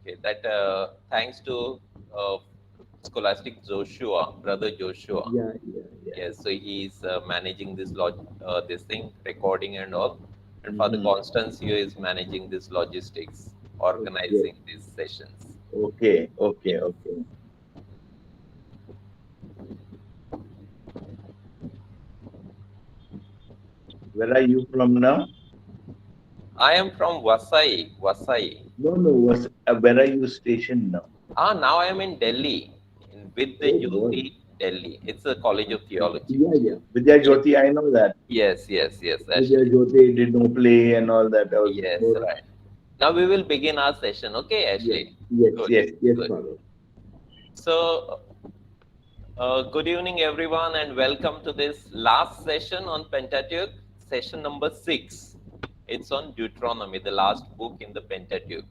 Okay, that thanks to uh, Scholastic Joshua, brother Joshua. Yeah, yeah, yeah. Yes, so he's managing this thing, recording and all. And Father Mm-hmm. Constance here is managing this logistics, Okay, organizing these sessions. okay, Yeah. okay, okay. Where are you from now? I am from Vasai, Vasai. No, no. Where are you stationed now? Now I am in Delhi, in Vidya Oh, God. Jyoti, Delhi. It's a college of theology. Yeah, yeah. Vidya Yes, Jyoti, I know that. yes, Vidya Ashley. Jyoti did no play and all that. I was Yes, more. right. Now we will begin our session. Okay, Yes, Ashley. yes, Good, yes, yes, good. Father. So, good evening, everyone, and welcome to this last session on Pentateuch, session number 6. It's on Deuteronomy, the last book in the Pentateuch.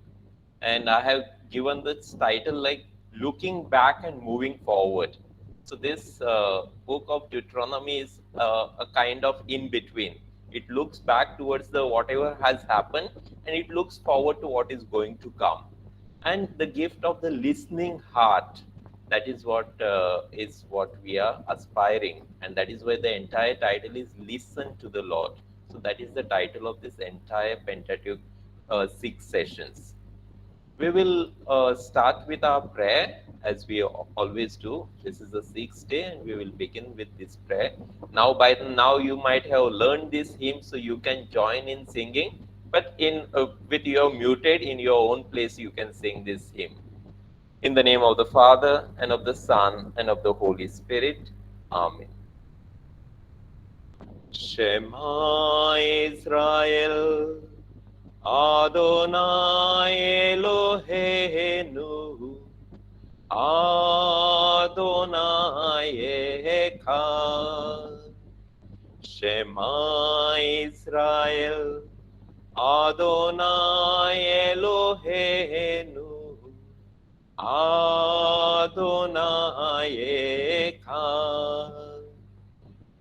And I have given this title like Looking Back and Moving Forward. So, this book of Deuteronomy is a kind of in between. It looks back towards the whatever has happened and it looks forward to what is going to come. And the gift of the listening heart, that is what we are aspiring, and that is why the entire title is Listen to the Lord. So that is the title of this entire Pentateuch 6 sessions. We will start with our prayer as we always do. This is the sixth day, and we will begin with this prayer. Now, now you might have learned this hymn, so you can join in singing. But in with your muted in your own place, you can sing this hymn. In the name of the Father and of the Son and of the Holy Spirit. Amen. Shema Israel, Adonai Eloheinu, Adonai Echad. Shema Israel, Adonai Eloheinu, Adonai Echad.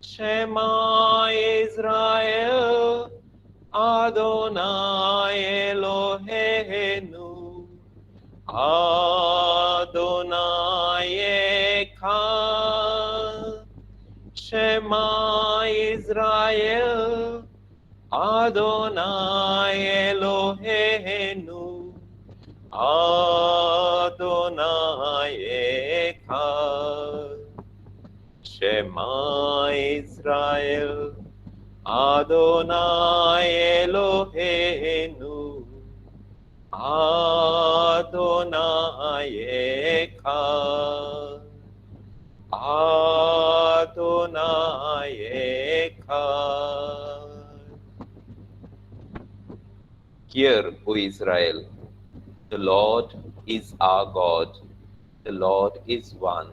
Shema Israel, Adonai Eloheinu, Adonai Echad. Shema Israel, Adonai Eloheinu, Adonai Echad. Shema Israel, Adonai Eloheinu, Adonai Echad. Adonai Echad. Hear, O Israel, the Lord is our God, the Lord is one.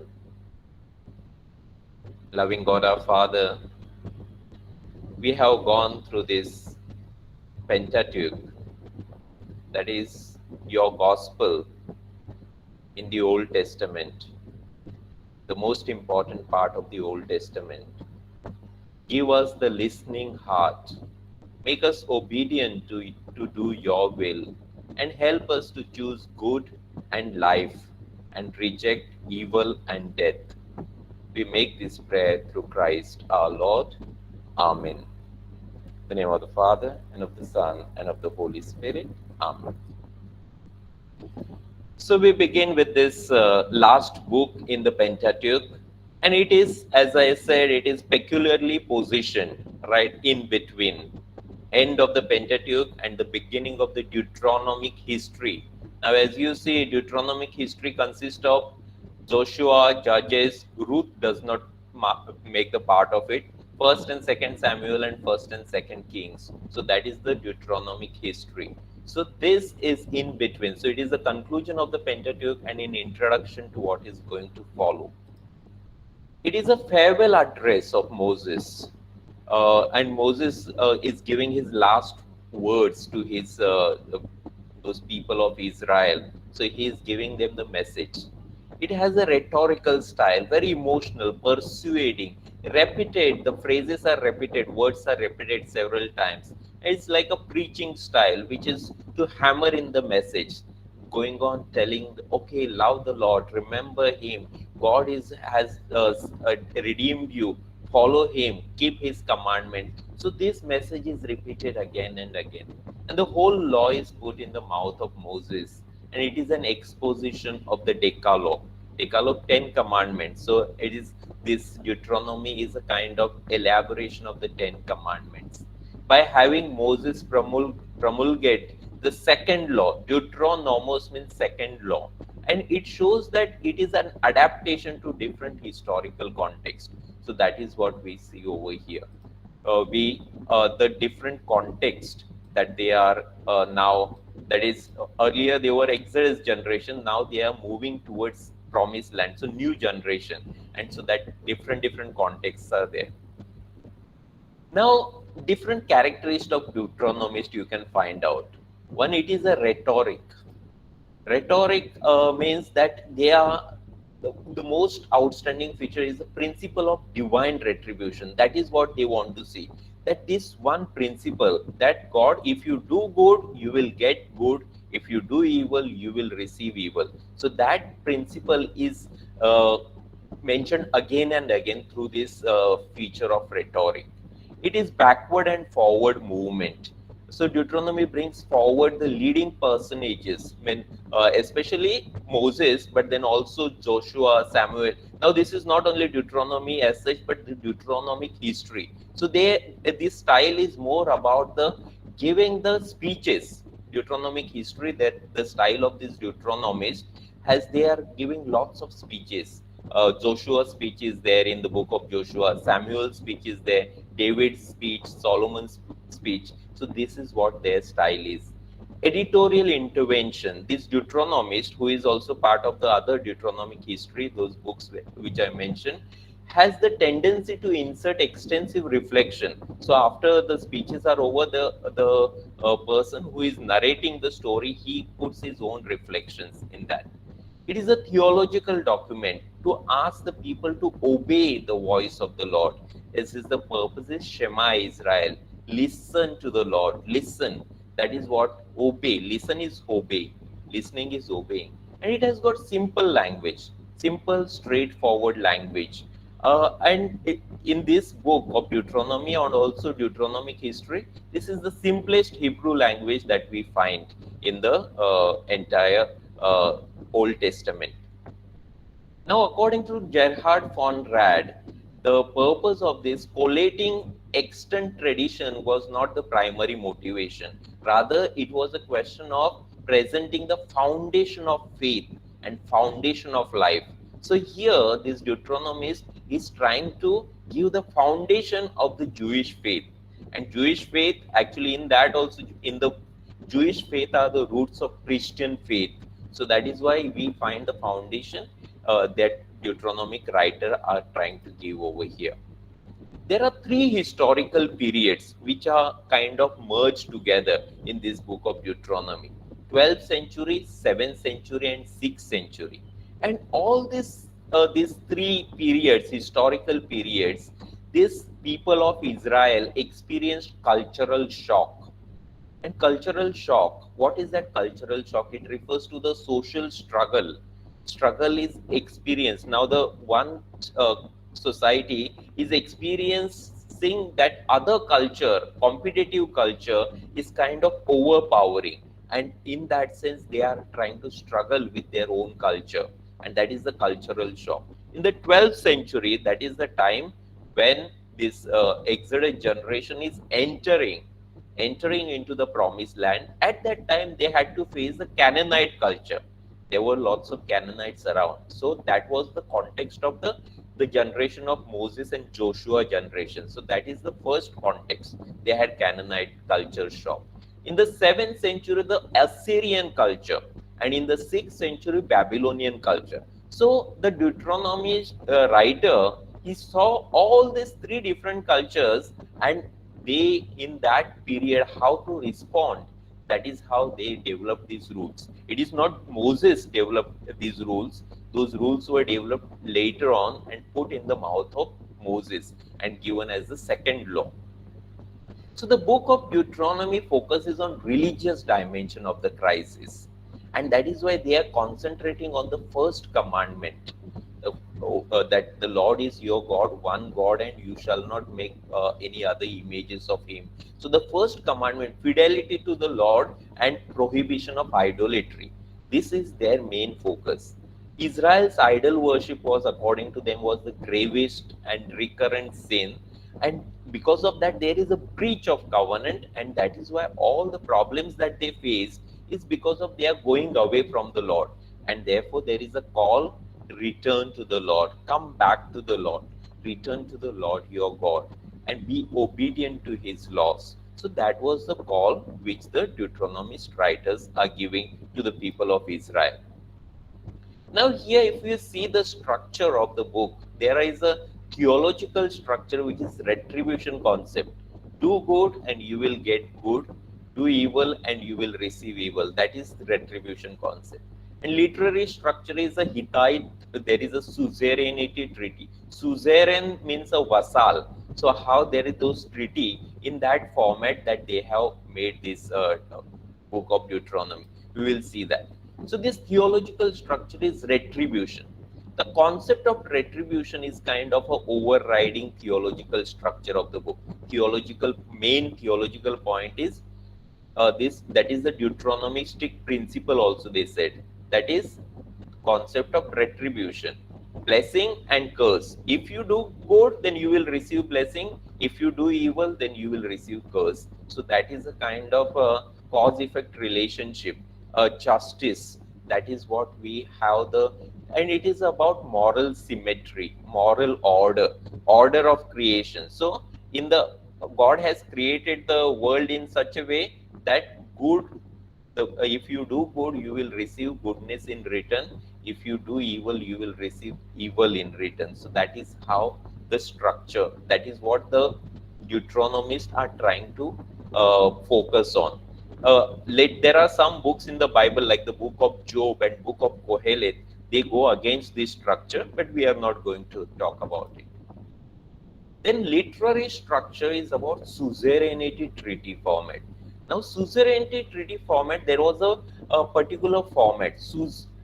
Loving God our Father, we have gone through this Pentateuch, that is your gospel in the Old Testament, the most important part of the Old Testament. Give us the listening heart. Make us obedient to do your will and help us to choose good and life and reject evil and death. We make this prayer through Christ our Lord. Amen. In the name of the Father, and of the Son, and of the Holy Spirit. Amen. So we begin with this last book in the Pentateuch, and it is, as I said, it is peculiarly positioned right in between end of the Pentateuch and the beginning of the Deuteronomic history. Now, as you see, Deuteronomic history consists of Joshua, Judges, Ruth does not make the part of it. First and Second Samuel and First and Second Kings. So that is the Deuteronomic history. So this is in between. So it is the conclusion of the Pentateuch and an introduction to what is going to follow. It is a farewell address of Moses, and Moses is giving his last words to his those people of Israel. So he is giving them the message. It has a rhetorical style, very emotional, persuading, repeated. The phrases are repeated, words are repeated several times. It's like a preaching style, which is to hammer in the message. going on telling, okay, love the Lord, remember Him, God has redeemed you, follow Him, keep His commandment. So this message is repeated again and again, and the whole law is put in the mouth of Moses, and it is an exposition of the Decalogue. Decalogue, 10 commandments. So it is, this Deuteronomy is a kind of elaboration of the 10 commandments. By having Moses promulgate the second law, Deuteronomos means second law, and it shows that it is an adaptation to different historical context. So that is what we see over here. We The different context that they are now, that is, earlier they were Exodus generation, now they are moving towards promised land, so new generation, and so that different contexts are there. Now, different characteristics of Deuteronomist you can find out. One, it is a rhetoric. Rhetoric means that they are, the most outstanding feature is the principle of divine retribution. That is what they want to see. That this one principle, that God, if you do good, you will get good. If you do evil, you will receive evil. So that principle is mentioned again and again through this feature of rhetoric. It is backward and forward movement. So Deuteronomy brings forward the leading personages, especially Moses, but then also Joshua, Samuel. Now this is not only Deuteronomy as such, but the Deuteronomic history. So this style is more about the giving the speeches. Deuteronomic history, that the style of this Deuteronomist has, they are giving lots of speeches. Joshua's speech is there in the book of Joshua. Samuel's speech is there. David's speech, Solomon's speech. So this is what their style is. Editorial intervention. This Deuteronomist, who is also part of the other Deuteronomic history, those books which I mentioned, has the tendency to insert extensive reflection. So after the speeches are over, the person who is narrating the story, he puts his own reflections in that. It is a theological document to ask the people to obey the voice of the Lord. This is the purpose, is Shema Israel. Listen to the Lord. Listen. That is what obey. Listen is obey. Listening is obeying. And it has got simple language, simple, straightforward language. In this book of Deuteronomy and also Deuteronomic history, this is the simplest Hebrew language that we find in the entire Old Testament. Now, according to Gerhard von Rad, the purpose of this collating extant tradition was not the primary motivation. Rather, it was a question of presenting the foundation of faith and foundation of life. So here, this Deuteronomist is trying to give the foundation of the Jewish faith. And Jewish faith, actually in that also, in the Jewish faith are the roots of Christian faith. So that is why we find the foundation that Deuteronomic writer are trying to give over here. There are three historical periods which are kind of merged together in this book of Deuteronomy: 12th century, 7th century, and 6th century. And all these three periods, historical periods, these people of Israel experienced cultural shock. And cultural shock, what is that cultural shock? It refers to the social struggle. Struggle is experienced. Now, the one society is experiencing that other culture, competitive culture, is kind of overpowering. And in that sense, they are trying to struggle with their own culture. And that is the cultural shock. In the 12th century, that is the time when this Exodus generation is entering into the promised land. At that time, they had to face the Canaanite culture. There were lots of Canaanites around. So that was the context of the generation of Moses and Joshua generation. So that is the first context. They had Canaanite culture shock. In the 7th century, the Assyrian culture, and in the 6th century, Babylonian culture. So the Deuteronomy writer, he saw all these three different cultures, and they, in that period, how to respond. That is how they developed these rules. It is not Moses developed these rules. Those rules were developed later on and put in the mouth of Moses and given as the second law. So the book of Deuteronomy focuses on religious dimension of the crisis. And that is why they are concentrating on the first commandment, that the Lord is your God, one God, and you shall not make any other images of him. So the first commandment, fidelity to the Lord and prohibition of idolatry, this is their main focus. Israel's idol worship was, according to them, was the gravest and recurrent sin, and because of that there is a breach of covenant, and that is why all the problems that they face is because of they are going away from the Lord. And therefore there is a call, return to the Lord, come back to the Lord, return to the Lord your God, and be obedient to his laws. So that was the call which the Deuteronomist writers are giving to the people of Israel. Now, here, if you see the structure of the book, there is a theological structure which is retribution concept. Do good and you will get good. Do evil and you will receive evil. That is the retribution concept. And literary structure is a Hittite. There is a suzerainty treaty. Suzerain means a vassal. So how there is those treaty in that format that they have made this book of Deuteronomy. We will see that. So this theological structure is retribution. The concept of retribution is kind of a overriding theological structure of the book. Main theological point is this, that is the Deuteronomistic principle also they said. That is concept of retribution, blessing and curse. If you do good, then you will receive blessing. If you do evil, then you will receive curse. So that is a kind of a cause-effect relationship, a justice. That is what we have and it is about moral symmetry, moral order of creation. So in the God has created the world in such a way that good, if you do good, you will receive goodness in return. If you do evil, you will receive evil in return. So that is how the structure, that is what the Deuteronomists are trying to focus on. There are some books in the Bible, like the book of Job and book of Kohelet, they go against this structure, but we are not going to talk about it. Then literary structure is about suzerainty treaty format. Now, suzerainty treaty format, there was a particular format.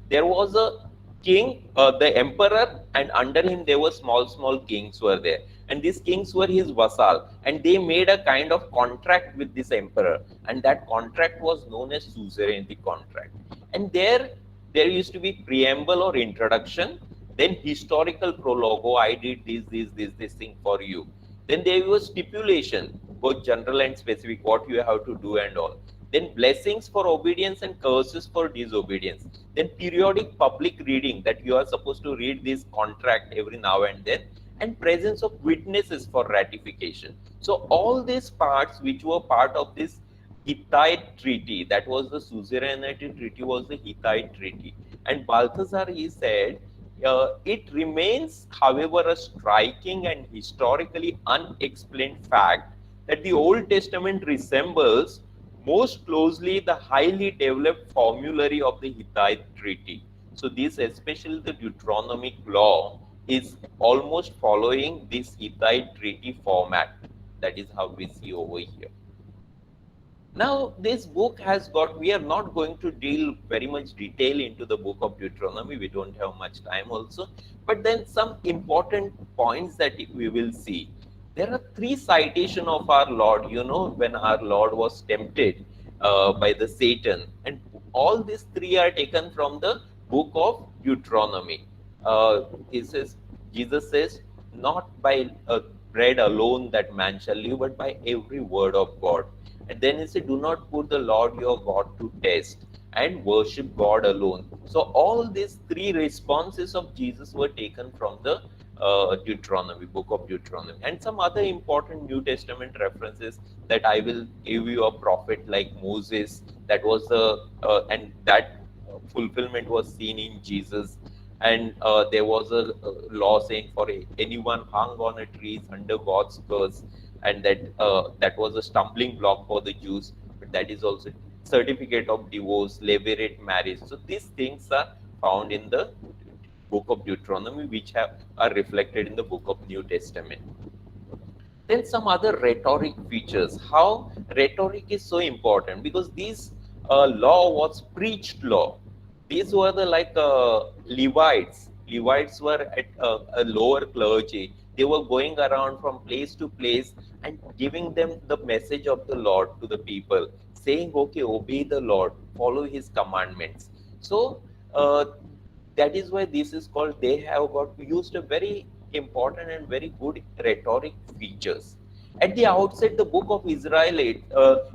There was a king, the emperor, and under him there were small kings were there. And these kings were his vassal. And they made a kind of contract with this emperor. And that contract was known as suzerainty contract. And there used to be preamble or introduction, then historical prologue. Oh, I did this thing for you. Then there was stipulation, both general and specific, what you have to do and all. Then blessings for obedience and curses for disobedience. Then periodic public reading, that you are supposed to read this contract every now and then, and presence of witnesses for ratification. So all these parts which were part of this Hittite treaty, that was the suzerainty treaty, was the Hittite treaty. And Balthazar, he said, it remains, however, a striking and historically unexplained fact that the Old Testament resembles most closely the highly developed formulary of the Hittite treaty. So this, especially the Deuteronomic law, is almost following this Hittite treaty format. That is how we see over here. Now, this book has got, we are not going to deal very much detail into the book of Deuteronomy. We don't have much time also. But then some important points that we will see. There are 3 citations of our Lord, when our Lord was tempted by the Satan. And all these 3 are taken from the book of Deuteronomy. Jesus says, not by bread alone that man shall live, but by every word of God. And then he said, do not put the Lord your God to test, and worship God alone. So all these 3 responses of Jesus were taken from the Deuteronomy, book of Deuteronomy. And some other important New Testament references, that I will give you a prophet like Moses, that was and that fulfillment was seen in Jesus. And there was a law saying, for anyone hung on a tree is under God's curse, and that was a stumbling block for the Jews. But that is also certificate of divorce, levirate marriage. So these things are found in the book of Deuteronomy, which are reflected in the book of New Testament. Then some other rhetoric features. How rhetoric is so important, because these law was preached law. These were the like Levites. Levites were at a lower clergy. They were going around from place to place and giving them the message of the Lord to the people, saying, "Okay, obey the Lord, follow His commandments." So uh, that is why this is called. They have got used a very important and very good rhetoric features. At the outset, the book of Israelite,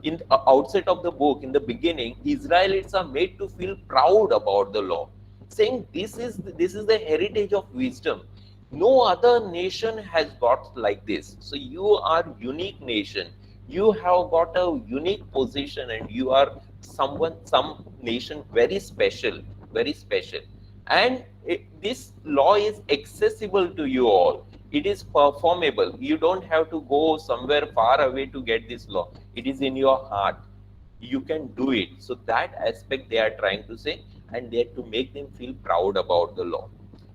in outset of the book, in the beginning, Israelites are made to feel proud about the law, saying this is the heritage of wisdom. No other nation has got like this. So you are unique nation. You have got a unique position, and you are some nation very special, very special. And this law is accessible to you all. It is performable. You don't have to go somewhere far away to get this law. It is in your heart. You can do it. So that aspect they are trying to say, and they are to make them feel proud about the law.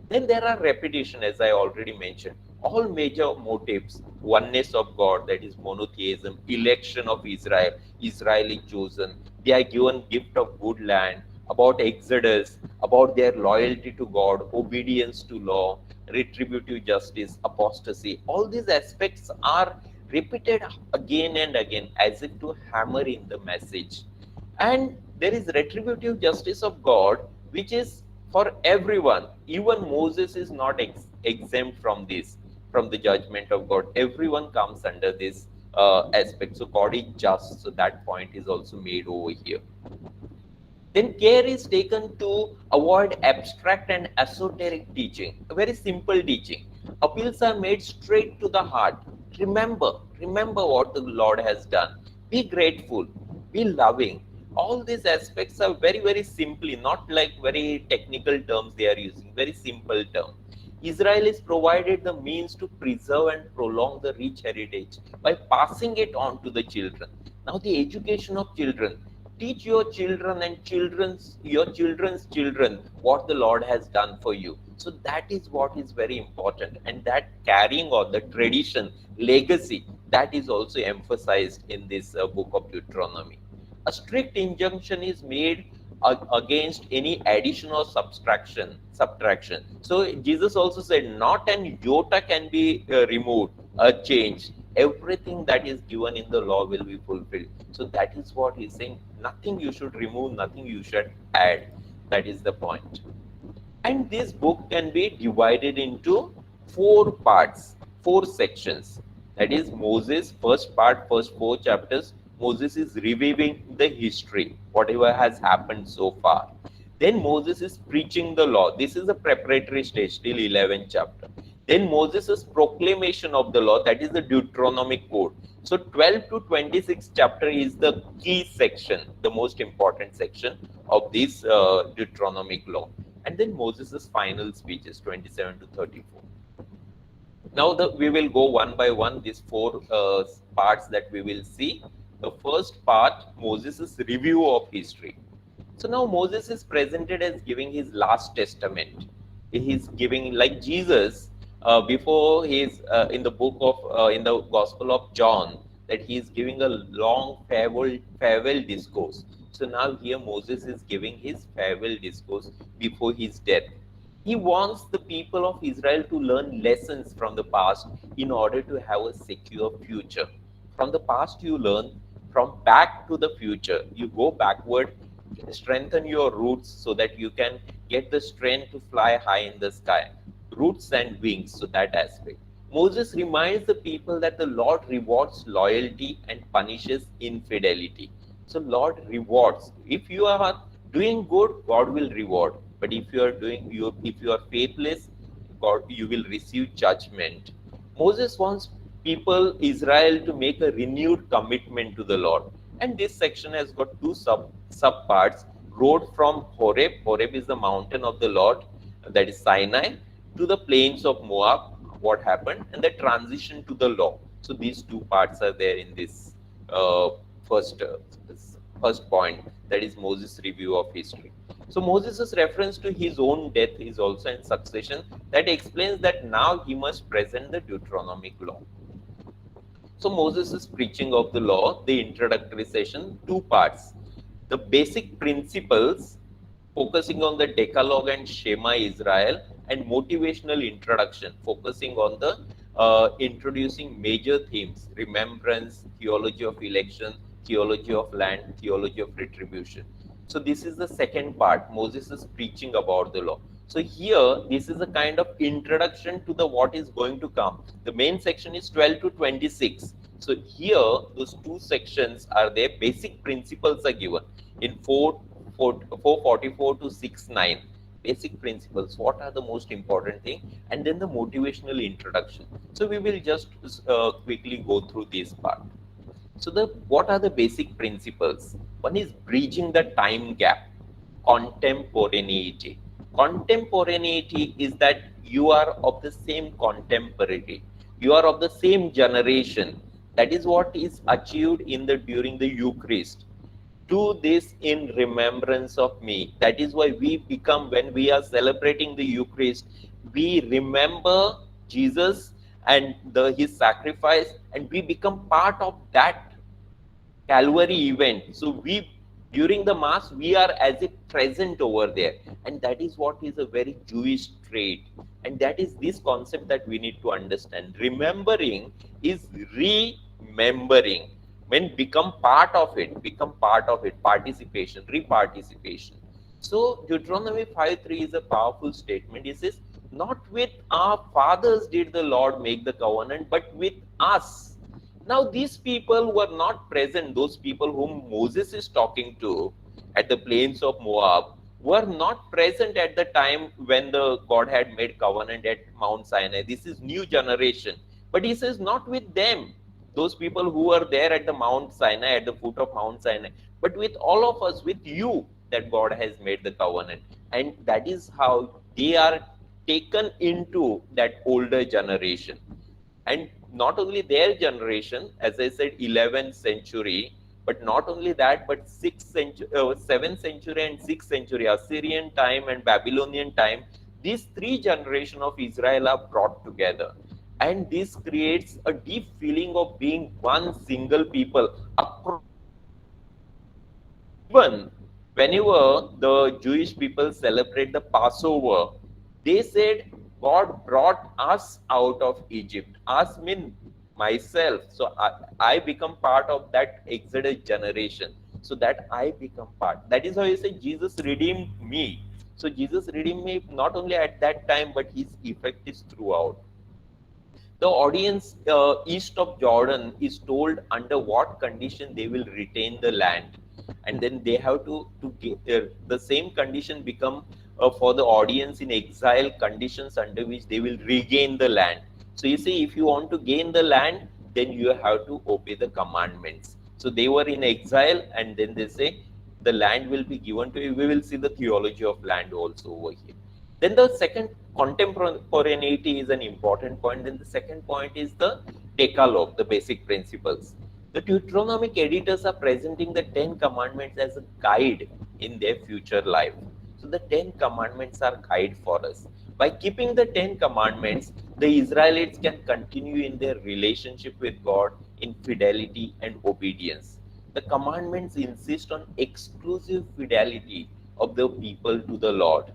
Then there are repetition, as I already mentioned. All major motives: oneness of God, that is monotheism; election of Israel, Israel is chosen; they are given gift of good land; about Exodus, about their loyalty to God, obedience to law, retributive justice, apostasy. All these aspects are repeated again and again as if to hammer in the message. And there is retributive justice of God, which is for everyone. Even Moses is not exempt from this, from the judgment of God. Everyone comes under this aspect. So God is just. So that point is also made over here. Then care is taken to avoid abstract and esoteric teaching, a very simple teaching. Appeals are made straight to the heart. Remember, remember what the Lord has done. Be grateful, be loving. All these aspects are very, very simply, not like very technical terms they are using, very simple term. Israel is provided the means to preserve and prolong the rich heritage by passing it on to the children. Now, the education of children: teach your children and children's children what the Lord has done for you. So that is what is very important, and that carrying on the tradition, legacy, that is also emphasized in this book of Deuteronomy. A strict injunction is made against any addition or subtraction. So Jesus also said, not an iota can be removed, changed. Everything that is given in the law will be fulfilled. So that is what he's saying. Nothing you should remove, nothing you should add. That is the point. And this book can be divided into four parts, four sections. That is Moses, first part, first four chapters. Moses is reviewing the history, whatever has happened so far. Then Moses is preaching the law. This is a preparatory stage till 11th chapter. Then Moses' proclamation of the law, that is the Deuteronomic code. So 12 to 26 chapter is the key section, the most important section of this Deuteronomic law. And then Moses' final speeches, 27 to 34. Now we will go one by one, these four parts that we will see. The first part, Moses' review of history. So now Moses is presented as giving his last testament. He's giving, like Jesus, before he's in the book of, in the Gospel of John, that he is giving a long farewell discourse. So now here Moses is giving his farewell discourse before his death. He wants the people of Israel to learn lessons from the past in order to have a secure future. From the past, you learn; from back to the future, you go backward, strengthen your roots so that you can get the strength to fly high in the sky. Roots and wings, so that aspect. Moses reminds the people that the Lord rewards loyalty and punishes infidelity. So Lord rewards. If you are doing good, God will reward. But if you are faithless, God, you will receive judgment. Moses wants people, Israel, to make a renewed commitment to the Lord. And this section has got two sub parts. Road from Horeb. Horeb is the mountain of the Lord, that is Sinai, to the plains of Moab. What happened, and the transition to the law. So these two parts are there in this uh, first uh, first point, that is Moses' review of history. So Moses' reference to his own death is also in succession, that explains that now he must present the Deuteronomic law. So Moses is preaching of the law, the introductory session, two parts. the basic principles, focusing on the Decalogue and Shema Israel, and motivational introduction, focusing on the introducing major themes: remembrance, theology of election, theology of land, theology of retribution. So this is the second part. Moses is preaching about the law. So here, this is a kind of introduction to the what is going to come. The main section is 12 to 26. So here, those two sections are there. Basic principles are given in 444 to 69. Basic principles. What are the most important thing? And then the motivational introduction. So we will just quickly go through this part. So the what are the basic principles? One is bridging the time gap, contemporaneity. Contemporaneity is that you are of the same contemporary, you are of the same generation. That is what is achieved in the during the Eucharist. Do this in remembrance of me. That is why we become, when we are celebrating the Eucharist, we remember Jesus and his sacrifice, and we become part of that Calvary event. So we, during the Mass, we are as if present over there. And that is what is a very Jewish trait. And that is this concept that we need to understand. Remembering is remembering. When become part of it, participation, reparticipation. So Deuteronomy 5:3 is a powerful statement. It says, not with our fathers did the Lord make the covenant, but with us. Now, these people were not present. Those people whom Moses is talking to at the plains of Moab were not present at the time when the God had made covenant at Mount Sinai. This is new generation. But he says, not with them, those people who were there at the Mount Sinai, at the foot of Mount Sinai, but with all of us, with you, that God has made the covenant. And that is how they are taken into that older generation. And not only their generation, as I said, 11th century, but not only that, but 7th century and 6th century, Assyrian time and Babylonian time, these three generations of Israel are brought together. And this creates a deep feeling of being one single people. Even whenever the Jewish people celebrate the Passover, they said, God brought us out of Egypt. Us mean myself. So I become part of that Exodus generation. So that I become part. That is how you say Jesus redeemed me. So Jesus redeemed me not only at that time, but his effect is throughout. The audience east of Jordan is told under what condition they will retain the land, and then they have to get the same condition become for the audience in exile, conditions under which they will regain the land. So you see, if you want to gain the land, then you have to obey the commandments. So they were in exile, and then they say the land will be given to you. We will see the theology of land also over here. Then the second, contemporaneity is an important point. Then the second point is the Decalogue, the basic principles. The Deuteronomic editors are presenting the 10 commandments as a guide in their future life. So the 10 commandments are guide for us. By keeping the 10 commandments, the Israelites can continue in their relationship with God in fidelity and obedience. The commandments insist on exclusive fidelity of the people to the Lord.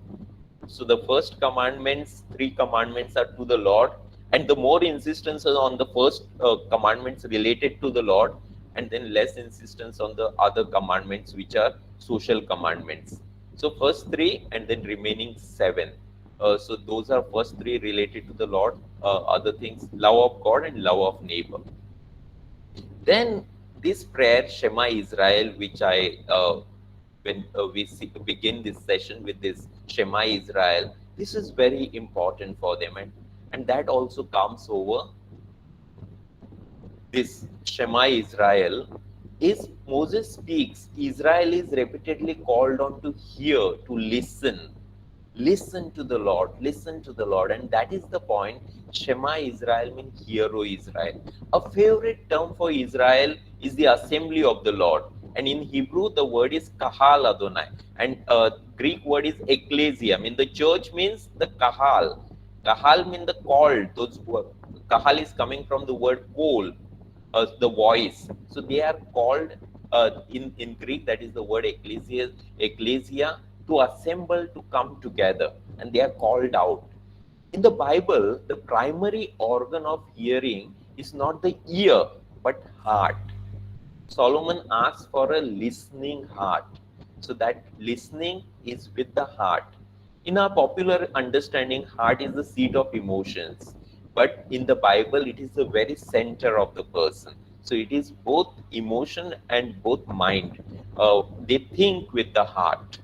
So the first commandments, 3 commandments are to the Lord, and the more insistence is on the first commandments related to the Lord, and then less insistence on the other commandments, which are social commandments. So first 3 and then remaining 7. So those are first 3 related to the Lord. Other things, love of God and love of neighbor. Then this prayer, Shema Israel, which I when we begin this session with this Shema Israel, this is very important for them, and that also comes over this Shema Israel. Is Moses speaks, Israel is repeatedly called on to hear, to listen. Listen to the Lord, listen to the Lord. And that is the point. Shema Israel means hear, O Israel. A favorite term for Israel is the assembly of the Lord. And in Hebrew, the word is kahal Adonai. And Greek word is ecclesia. I mean, the church means the kahal. Kahal means the called. Kahal is coming from the word kol, the voice. So they are called In Greek, that is the word ecclesia, to assemble, to come together, and they are called out. In the Bible, the primary organ of hearing is not the ear, but heart. Solomon asks for a listening heart. So that listening is with the heart. In our popular understanding, heart is the seat of emotions. But in the Bible, it is the very center of the person. So it is both emotion and both mind. They think with the heart.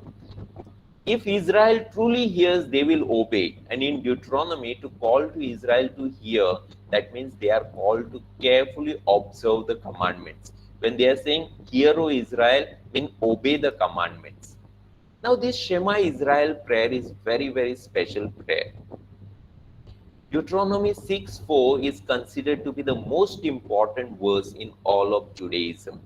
If Israel truly hears, they will obey. And in Deuteronomy, to call to Israel to hear, that means they are called to carefully observe the commandments. When they are saying, Hear, O Israel, then obey the commandments. Now, this Shema Israel prayer is very, very special prayer. Deuteronomy 6:4 is considered to be the most important verse in all of Judaism.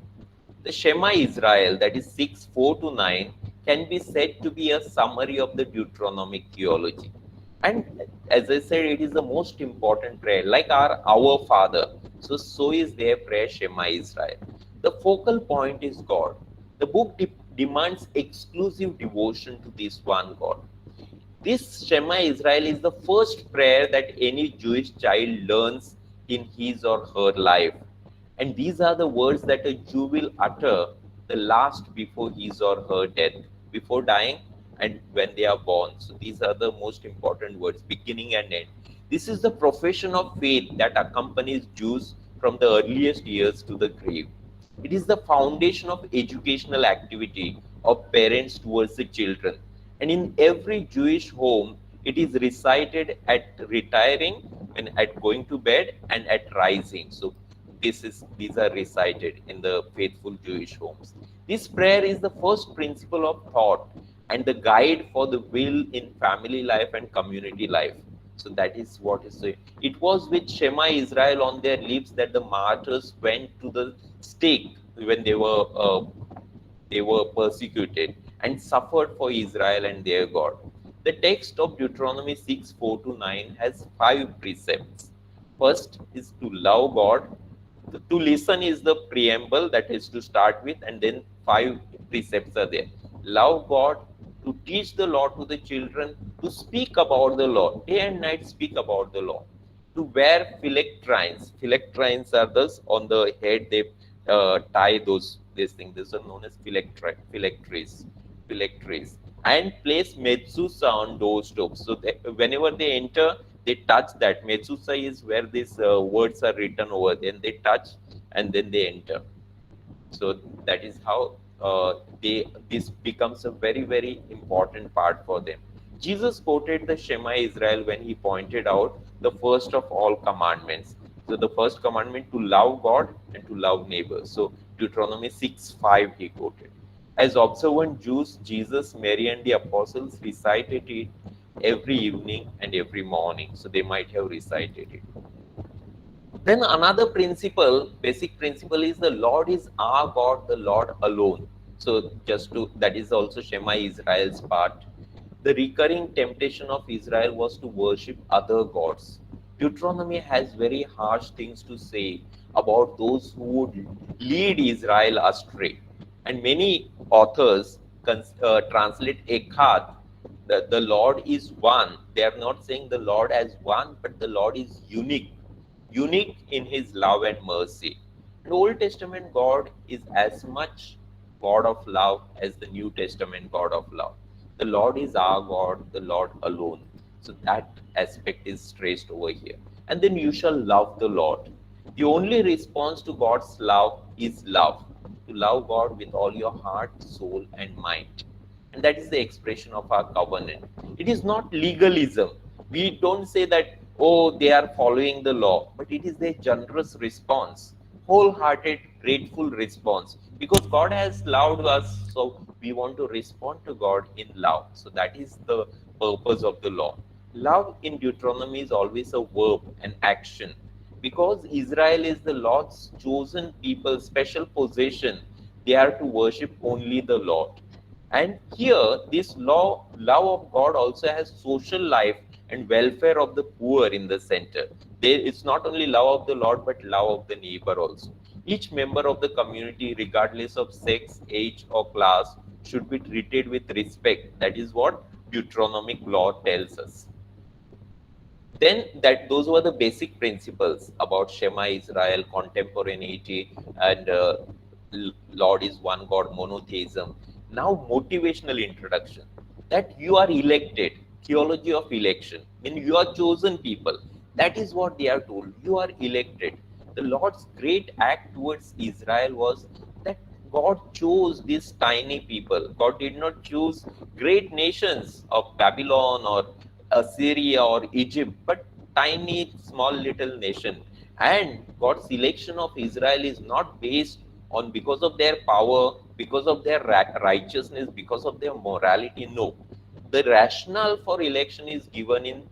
The Shema Israel, that is 6:4 to 9, can be said to be a summary of the Deuteronomic theology. And as I said, it is the most important prayer, like our Father. So is their prayer, Shema Israel. The focal point is God. The book demands exclusive devotion to this one God. This Shema Israel is the first prayer that any Jewish child learns in his or her life. And these are the words that a Jew will utter the last before his or her death, before dying and when they are born. So these are the most important words, beginning and end. This is the profession of faith that accompanies Jews from the earliest years to the grave. It is the foundation of educational activity of parents towards the children. And in every Jewish home, it is recited at retiring and at going to bed and at rising. So these are recited in the faithful Jewish homes. This prayer is the first principle of thought and the guide for the will in family life and community life. So that is what is it. It was with Shema Israel on their lips that the martyrs went to the stake when they were persecuted and suffered for Israel and their God. The text of Deuteronomy 6:4 to 9 has 5 precepts. First is to love God. To listen is the preamble that is to start with, and then 5 precepts are there. Love God, to teach the law to the children, to speak about the law, day and night speak about the law, to wear phylacteries. Phylacteries are those on the head, they tie these things. These are known as phylacteries. And place mezuzah on doorsteps. So whenever they enter, they touch that. Mezuzah is where these words are written over. Then they touch and then they enter. So that is how this becomes a very, very important part for them. Jesus quoted the Shema Israel when he pointed out the first of all commandments. So the first commandment, to love God and to love neighbors. So Deuteronomy 6:5 he quoted. As observant Jews, Jesus, Mary, and the apostles recited it every evening and every morning. So they might have recited it. Then another principle, basic principle, is the Lord is our God, the Lord alone. So that is also Shema Israel's part. The recurring temptation of Israel was to worship other gods. Deuteronomy has very harsh things to say about those who would lead Israel astray. And many authors translate Echad, the Lord is one. They are not saying the Lord as one, but the Lord is unique in his love and mercy. The Old Testament God is as much God of love as the New Testament God of love. The Lord is our God, the Lord alone. So that aspect is traced over here. And then you shall love the Lord. The only response to God's love is love. To love God with all your heart, soul, and mind. And that is the expression of our covenant. It is not legalism. We don't say that, oh, they are following the law, but it is their generous response, wholehearted, grateful response. Because God has loved us, so we want to respond to God in love. So that is the purpose of the law. Love in Deuteronomy is always a verb, an action. Because Israel is the Lord's chosen people, special possession, they are to worship only the Lord. And here, this love of God also has social life and welfare of the poor in the center. It's not only love of the Lord, but love of the neighbor also. Each member of the community, regardless of sex, age, or class, should be treated with respect. That is what Deuteronomic law tells us. Then that those were the basic principles about Shema Israel, contemporaneity, and Lord is one God, monotheism. Now, motivational introduction that you are elected, theology of election. When you are chosen people, that is what they are told. You are elected. The Lord's great act towards Israel was that God chose these tiny people. God did not choose great nations of Babylon or Assyria or Egypt, but tiny, small little nation. And God's selection of Israel is not based on because of their power, because of their righteousness, because of their morality. No. The rationale for election is given in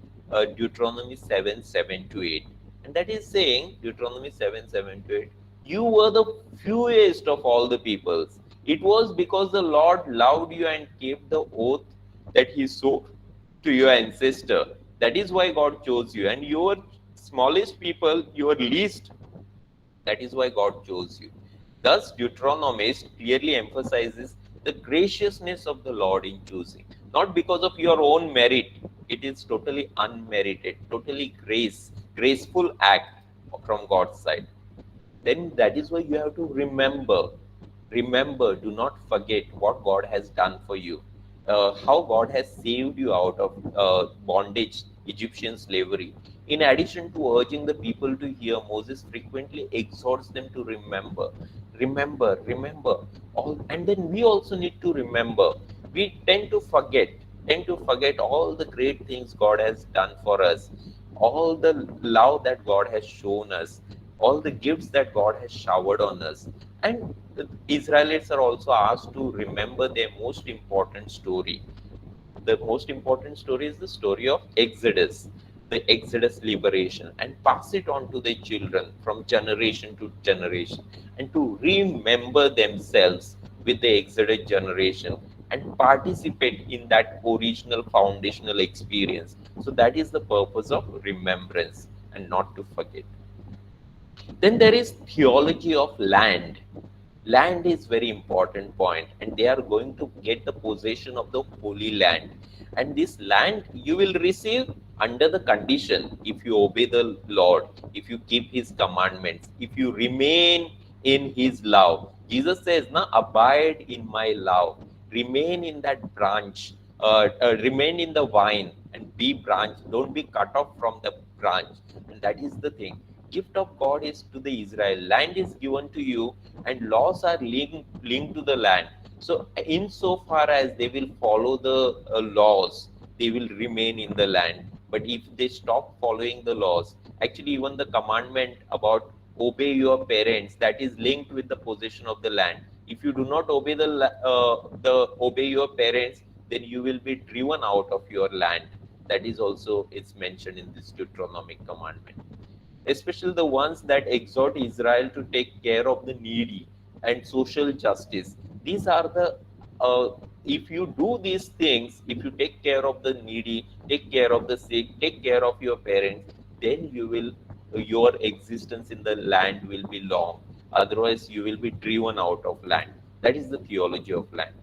Deuteronomy 7 to 8. And that is saying, Deuteronomy 7 to 8, you were the fewest of all the peoples. It was because the Lord loved you and kept the oath that he swore to your ancestor. That is why God chose you. And your smallest people, your least, that is why God chose you. Thus, Deuteronomist clearly emphasizes the graciousness of the Lord in choosing, not because of your own merit. It is totally unmerited, totally graceful act from God's side. Then that is why you have to remember, do not forget what God has done for you, how God has saved you out of bondage, Egyptian slavery. In addition to urging the people to hear, Moses frequently exhorts them to remember all. And then we also need to remember. We tend to forget all the great things God has done for us, all the love that God has shown us, all the gifts that God has showered on us. And the Israelites are also asked to remember their most important story. The most important story is the story of Exodus, the Exodus liberation, and pass it on to their children from generation to generation, and to remember themselves with the Exodus generation and participate in that original foundational experience. So that is the purpose of remembrance and not to forget. Then there is theology of land. Land is very important point, and they are going to get the possession of the holy land. And this land you will receive under the condition if you obey the Lord, if you keep his commandments, if you remain in his love. Jesus says, "Na abide in my love, remain in that branch, remain in the vine, and be branch. Don't be cut off from the branch." And that is the thing. Gift of God is to the Israel. Land is given to you, and laws are linked to the land. So, insofar as they will follow the laws, they will remain in the land. But if they stop following the laws, actually, even the commandment about obey your parents, that is linked with the possession of the land. If you do not obey obey your parents, then you will be driven out of your land. That is also it's mentioned in this Deuteronomic commandment, especially the ones that exhort Israel to take care of the needy and social justice. These are the, if you do these things, if you take care of the needy, take care of the sick, take care of your parents, then your existence in the land will be long. Otherwise, you will be driven out of land. That is the theology of land.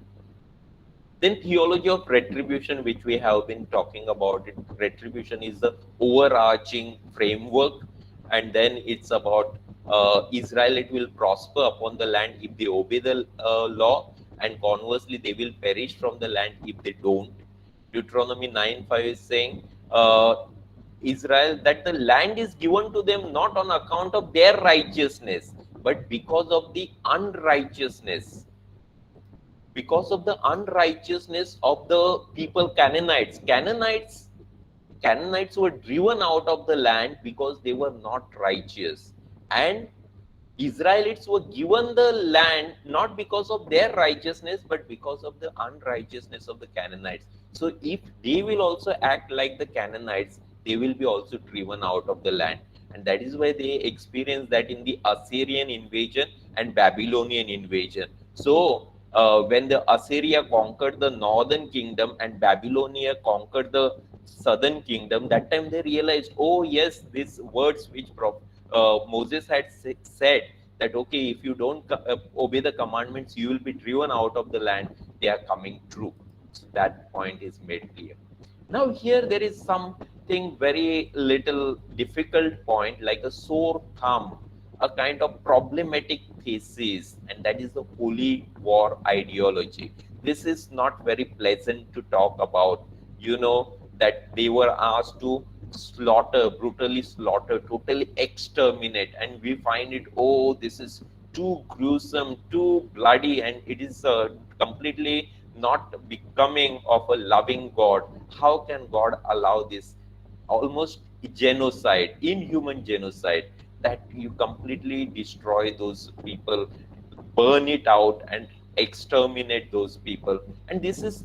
Then theology of retribution, which we have been talking about it. Retribution is the overarching framework, and then it's about Israel. It will prosper upon the land if they obey the law, and conversely, they will perish from the land if they don't. Deuteronomy 9:5 is saying, Israel, that the land is given to them not on account of their righteousness, but because of the unrighteousness of the people Canaanites. Canaanites were driven out of the land because they were not righteous. And Israelites were given the land not because of their righteousness, but because of the unrighteousness of the Canaanites. So if they will also act like the Canaanites, they will be also driven out of the land. And that is why they experienced that in the Assyrian invasion and Babylonian invasion. So when the Assyria conquered the northern kingdom and Babylonia conquered the southern kingdom, that time they realized, oh yes, these words which Moses had said, that okay, if you don't obey the commandments, you will be driven out of the land. They are coming true. So that point is made clear. Now here there is something very little difficult point, like a sore thumb, a kind of problematic thesis, and that is the holy war ideology. This is not very pleasant to talk about. You know that they were asked to slaughter, brutally slaughter, totally exterminate, and we find it, oh, this is too gruesome, too bloody, and it is completely not becoming of a loving God. How can God allow this almost genocide, inhuman genocide, that you completely destroy those people, burn it out, and exterminate those people? And this is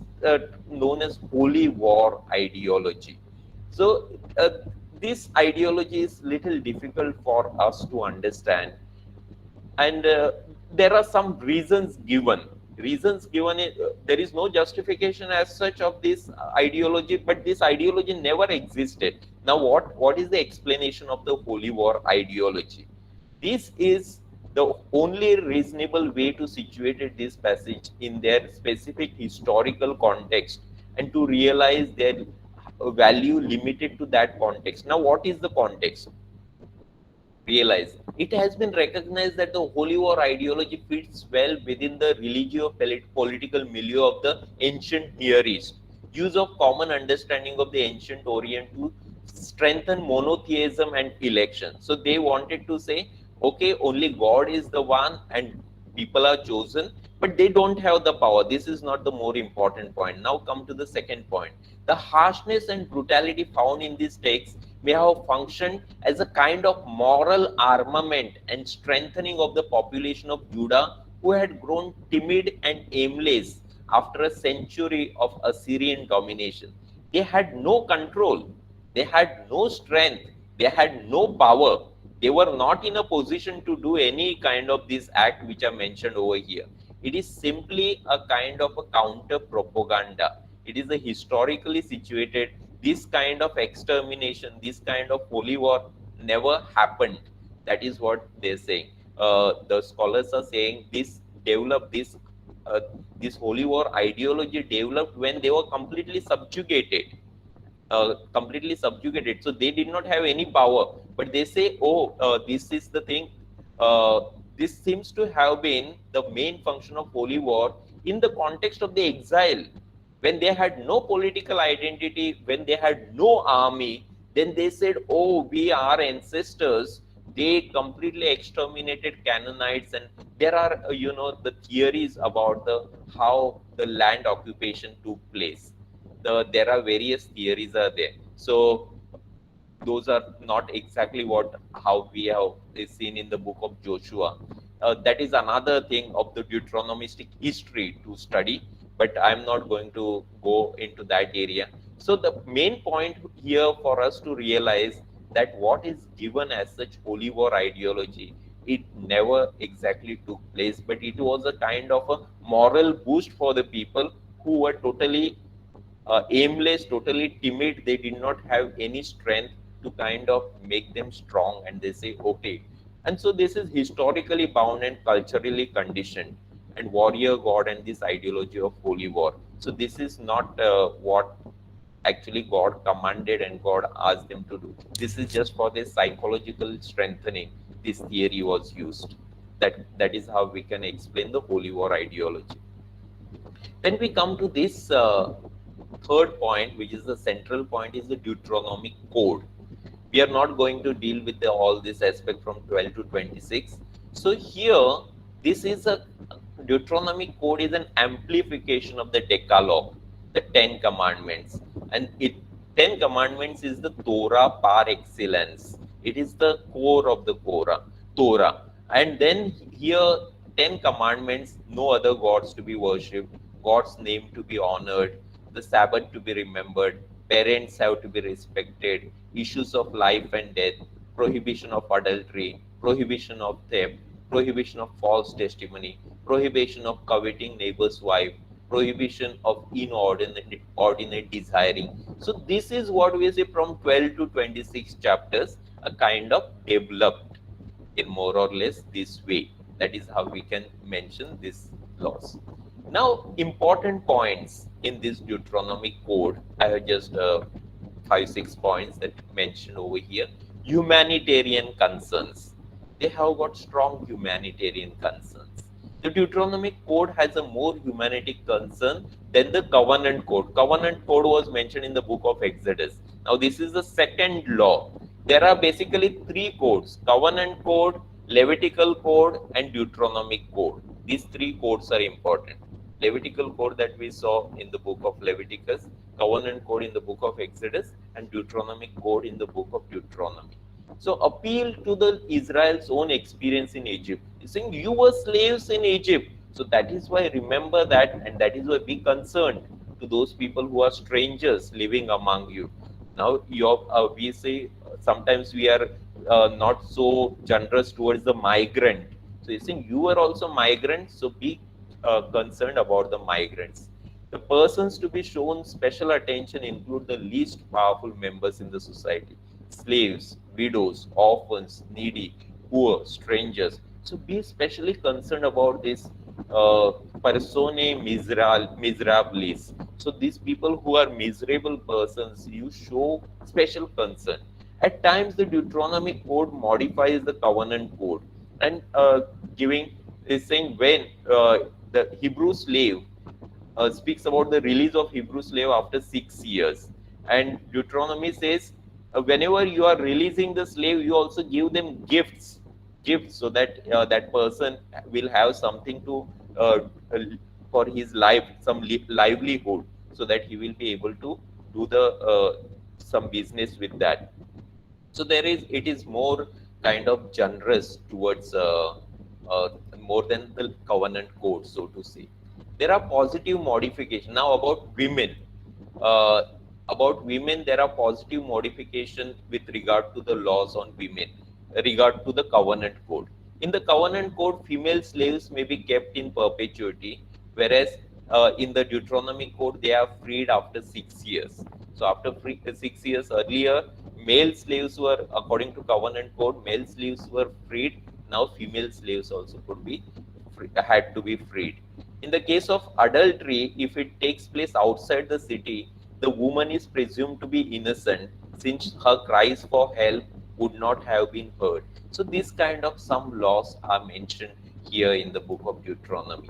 known as holy war ideology. So this ideology is little difficult for us to understand, and there are some reasons given. There is no justification as such of this ideology, but this ideology never existed. Now what is the explanation of the holy war ideology? This is the only reasonable way to situate this passage in their specific historical context, and to realize their value limited to that context. Now what is the context? Realize it has been recognized that the holy war ideology fits well within the political milieu of the ancient Near East. Use of common understanding of the ancient Orient to strengthen monotheism and election. So they wanted to say, okay, only God is the one and people are chosen, but they don't have the power. This is not the more important point. Now come to the second point. The harshness and brutality found in these texts may have functioned as a kind of moral armament and strengthening of the population of Judah, who had grown timid and aimless after a century of Assyrian domination. They had no control, they had no strength, they had no power. They were not in a position to do any kind of this act which I mentioned over here. It is simply a kind of a counter propaganda. It is a historically situated, this kind of extermination, this kind of holy war never happened. That is what they're saying. The scholars are saying this developed, uh, this holy war ideology developed when they were completely subjugated. So they did not have any power. But they say, oh, this is the thing. Uh, this seems to have been the main function of holy war in the context of the exile, when they had no political identity, when they had no army. Then they said, oh, we are ancestors. They completely exterminated Canaanites, and there are, the theories about the how the land occupation took place. There are various theories are there. So those are not exactly what how we have seen in the book of Joshua. That is another thing of the Deuteronomistic history to study, but I'm not going to go into that area. So the main point here for us to realize that what is given as such holy war ideology, it never exactly took place, but it was a kind of a moral boost for the people who were totally aimless, totally timid. They did not have any strength to kind of make them strong, and they say, okay. And so this is historically bound and culturally conditioned, and warrior god and this ideology of holy war. So this is not what actually God commanded and God asked them to do. This is just for this psychological strengthening. This theory was used. That is how we can explain the holy war ideology. Then we come to this third point, which is the central point, is the Deuteronomic Code. We are not going to deal with all this aspect from 12 to 26. So here, this is a Deuteronomic Code is an amplification of the Decalogue, the 10 Commandments. And 10 Commandments is the Torah par excellence. It is the core of the Torah. And then here, 10 Commandments, no other gods to be worshipped, God's name to be honored, the Sabbath to be remembered, parents have to be respected, issues of life and death, prohibition of adultery, prohibition of theft, prohibition of false testimony, prohibition of coveting neighbor's wife, prohibition of inordinate desiring. So this is what we say from 12 to 26 chapters, a kind of developed. in more or less this way. That is how we can mention these laws. Now, important points in this Deuteronomic code, I have just 5 6 points that mentioned over here. Humanitarian concerns. They have got strong humanitarian concerns. The Deuteronomic code has a more humanitarian concern than the covenant code. Covenant code was mentioned in the book of Exodus. Now, this is the second law. There are basically three codes: covenant code, Levitical code, and Deuteronomic code. These three codes are important. Levitical code that we saw in the book of Leviticus, covenant code in the book of Exodus, and Deuteronomic code in the book of Deuteronomy. So appeal to the Israel's own experience in Egypt. He's saying you were slaves in Egypt. So that is why remember that, and that is why be concerned to those people who are strangers living among you. Now we say sometimes we are not so generous towards the migrant. So he's saying you are also migrants, so be concerned about the migrants. The persons to be shown special attention include the least powerful members in the society: slaves, widows, orphans, needy, poor, strangers. So be especially concerned about this personae miserables. So these people who are miserable persons, you show special concern. At times, the Deuteronomic code modifies the covenant code and giving is saying when the Hebrew slave speaks about the release of Hebrew slave after 6 years. And Deuteronomy says, whenever you are releasing the slave, you also give them gifts, so that that person will have something to uh, for his life, some livelihood, so that he will be able to do the some business with that. So it is more kind of generous towards uh, more than the covenant code, so to say. There are positive modifications. Now uh, about women, there are positive modification with regard to the laws on women, regard to the covenant code. In the covenant code, female slaves may be kept in perpetuity, whereas in the Deuteronomy code, they are freed after 6 years. So after 6 years earlier, male slaves were, according to covenant code, male slaves were freed. Now female slaves also could be had to be freed. In the case of adultery, if it takes place outside the city, the woman is presumed to be innocent, since her cries for help would not have been heard. So these kind of some laws are mentioned here in the book of Deuteronomy.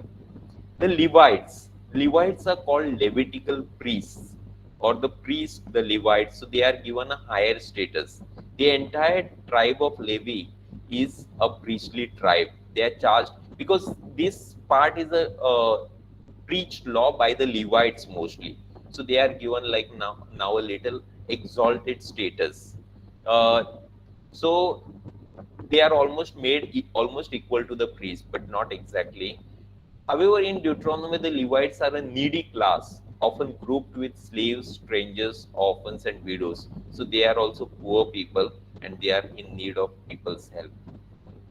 The Levites are called Levitical priests, or the priests, the Levites. So they are given a higher status. The entire tribe of Levi is a priestly tribe. They are charged because this part is a preached law by the Levites mostly. So they are given like now a little exalted status. Uh, so they are almost made almost equal to the priest, but not exactly. However, in Deuteronomy, the Levites are a needy class, often grouped with slaves, strangers, orphans, and widows. So they are also poor people and they are in need of people's help.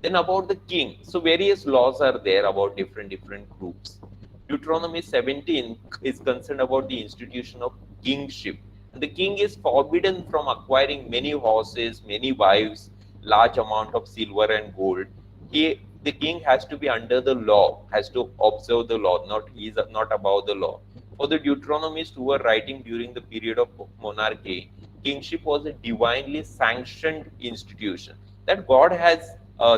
Then about the king. So various laws are there about different groups. Deuteronomy 17 is concerned about the institution of kingship. And the king is forbidden from acquiring many horses, many wives, large amount of silver and gold. The king has to be under the law, has to observe the law, not he is not above the law. For the Deuteronomists who were writing during the period of monarchy, kingship was a divinely sanctioned institution that God has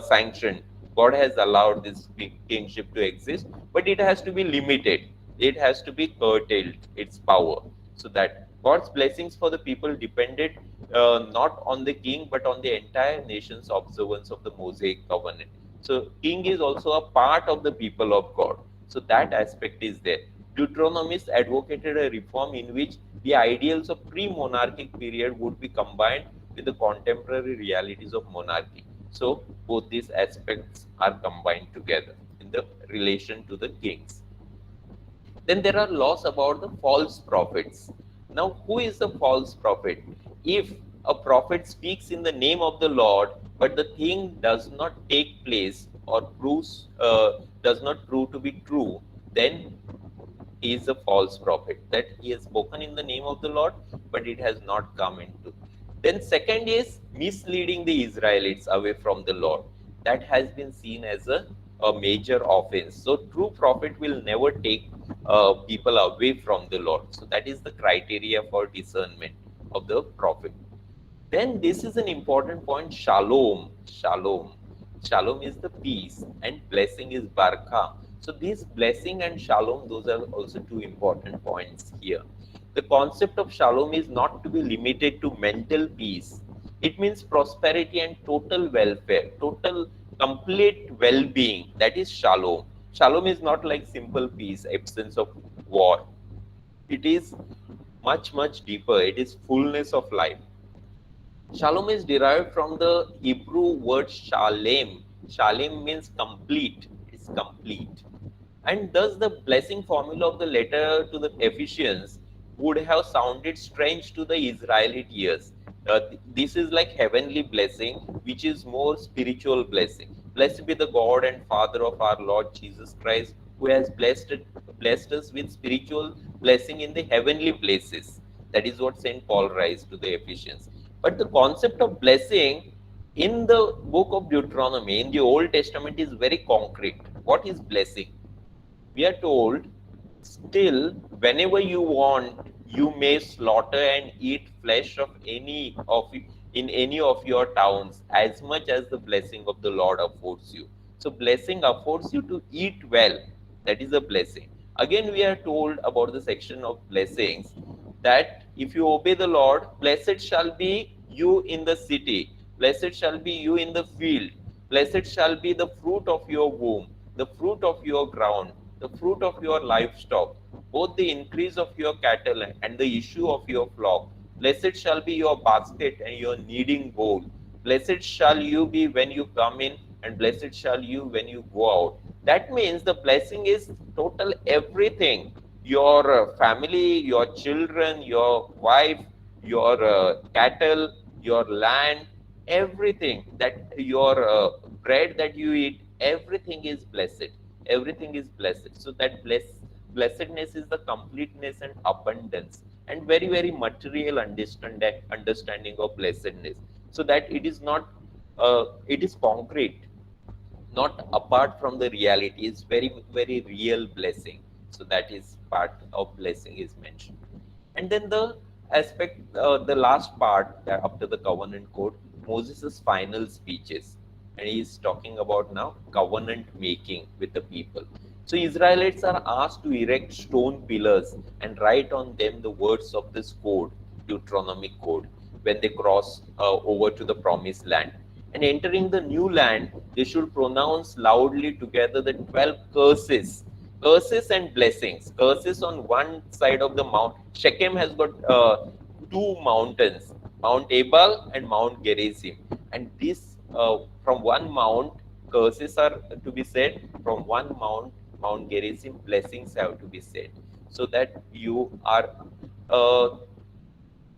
sanctioned. God has allowed this kingship to exist, but it has to be limited. It has to be curtailed, its power, so that God's blessings for the people depended not on the king, but on the entire nation's observance of the Mosaic covenant. So, king is also a part of the people of God. So, that aspect is there. Deuteronomists advocated a reform in which the ideals of pre-monarchic period would be combined with the contemporary realities of monarchy. So both these aspects are combined together in the relation to the kings. Then there are laws about the false prophets. Now, who is the false prophet? If a prophet speaks in the name of the Lord, but the thing does not take place or does not prove to be true, then he is a false prophet. That he has spoken in the name of the Lord, but it has not come into. Then second is misleading the Israelites away from the Lord. that has been seen as a major offense. So true prophet will never take people away from the Lord. So that is the criteria for discernment of the prophet. Then this is an important point, shalom. Shalom. Shalom is the peace and blessing is baraka. So this blessing and shalom, those are also two important points here. The concept of shalom is not to be limited to mental peace. It means prosperity and total welfare, total complete well-being. That is shalom. Shalom is not like simple peace, absence of war. It is much, much deeper. It is fullness of life. Shalom is derived from the Hebrew word shalem. Shalem means complete. It's complete. And thus the blessing formula of the letter to the Ephesians would have sounded strange to the Israelite ears. This is like heavenly blessing, which is more spiritual blessing. Blessed be the God and Father of our Lord Jesus Christ, who has blessed us with spiritual blessing in the heavenly places. That is what Saint Paul writes to the Ephesians. But the concept of blessing in the book of Deuteronomy, in the Old Testament, is very concrete. What is blessing? We are told, still, whenever you want, you may slaughter and eat flesh of any of in any of your towns, as much as the blessing of the Lord affords you. So, blessing affords you to eat well. That is a blessing. Again, we are told about the section of blessings that if you obey the Lord, blessed shall be you in the city, blessed shall be you in the field, blessed shall be the fruit of your womb, the fruit of your ground, the fruit of your livestock, both the increase of your cattle and the issue of your flock. Blessed shall be your basket and your kneading bowl. Blessed shall you be when you come in, and blessed shall you when you go out. That means the blessing is total everything. Your family, your children, your wife, your cattle, your land, everything that your bread that you eat, everything is blessed. Everything is blessed. So that blessedness is the completeness and abundance and very, very material understanding of blessedness. So that it is not, it is concrete, not apart from the reality. It's very, very real blessing. So that is part of blessing is mentioned. And then the aspect, the last part after the covenant code, Moses' final speeches. And he is talking about now covenant making with the people. So Israelites are asked to erect stone pillars and write on them the words of this code, Deuteronomic code, when they cross over to the promised land. And entering the new land, they should pronounce loudly together the 12 curses, curses and blessings. Curses on one side of the mount. Shechem has got two mountains, Mount Ebal and Mount Gerizim. And this, from one mount, curses are to be said. From one mount, Mount Gerizim, blessings have to be said. So that you are,